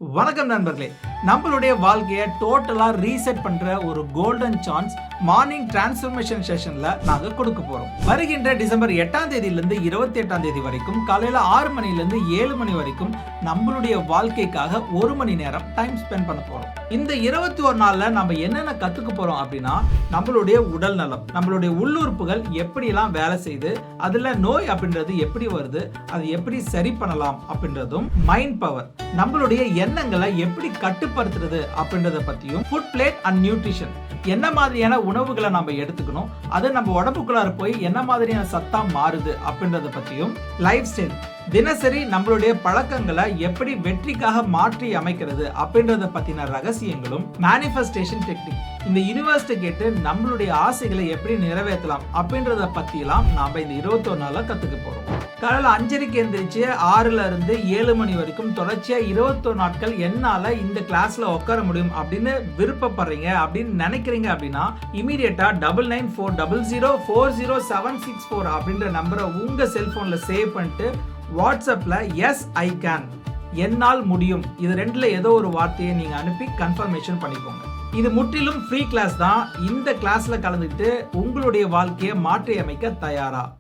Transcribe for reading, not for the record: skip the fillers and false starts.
வணக்கம் நண்பர்களே, நம்மளுடைய வாழ்க்கையை டோட்டலா ரீசெட் பண்ற ஒரு கோல்டன் சான்ஸ் மார்னிங் டிரான்ஸ்ஃபர்மேஷன் செஷன்ல நாங்க கொடுக்க போறோம். வருகின்ற டிசம்பர் 8ஆம் தேதியிலிருந்து 28ஆம் தேதி வரைக்கும் காலையில 6 மணிலிருந்து 7 மணி வரைக்கும் நம்மளுடைய வாழ்க்கைக்காக 1 மணி நேரம் டைம் ஸ்பெண்ட் பண்ண போறோம். இந்த 21 நாள்ல நம்ம என்னென்ன கத்துக்க போறோம் அப்படின்னா, நம்மளுடைய உடல் நலம், நம்மளுடைய உள்ளுறுப்புகள் எப்படிலாம் வேலை செய்யுது, அதுல நோய் அப்படின்றது எப்படி வருது, அது எப்படி சரி பண்ணலாம் அப்படின்றதும், மைண்ட் பவர், நம்மளுடைய எண்ணங்களை எப்படி கட்டுப்படுத்துறது அப்படின்றத பத்தியும், ஃபுட் பிளேட் அண்ட் நியூட்ரிஷன், என்ன மாதிரியான உணவுகளை நம்ம எடுத்துக்கணும், அது நம்ம உடம்புக்குள்ளார போய் என்ன மாதிரியான சத்தா மாறுது அப்படின்றத பத்தியும், லைஃப் ஸ்டைல், தினசரி நம்மளுடைய பழக்கங்களை எப்படி வெற்றிக்காக மாற்றி அமைக்கிறது அப்படின்றத பத்தின ரகசியங்களும், மேனிஃபெஸ்டேஷன் டெக்னிக், இந்த யூனிவர்ஸ்ட கேட்டு நம்மளுடைய ஆசைகளை எப்படி நிறைவேற்றலாம் அப்படின்றத பத்திலாம் நாம இந்த 21 நாள்ல கத்துக்க போறோம். காலையில 5:30க்கு எந்திரிச்சு 6ல இருந்து 7 மணி வரைக்கும் தொடர்ச்சியா 21 நாட்கள் என்னால இந்த கிளாஸ்ல உட்கார முடியும் அப்படின்னு விருப்பப்படுறீங்க அப்படின்னு நினைக்கிறீங்க அப்படின்னா இமீடியட்டா 9940040764 அப்படின்ற நம்பரை உங்க செல்போன்ல சேவ் பண்ணிட்டு வாட்ஸ்அப்ல எஸ் ஐ கேன், என்னால் முடியும், இது ரெண்டுல ஏதோ ஒரு வார்த்தையை நீங்க அனுப்பி கன்ஃபர்மேஷன் பண்ணிக்கோங்க. இது முற்றிலும் ஃப்ரீ கிளாஸ் தான். இந்த கிளாஸ்ல கலந்துட்டு உங்களுடைய வாழ்க்கையை மாற்றி அமைக்க தயாரா?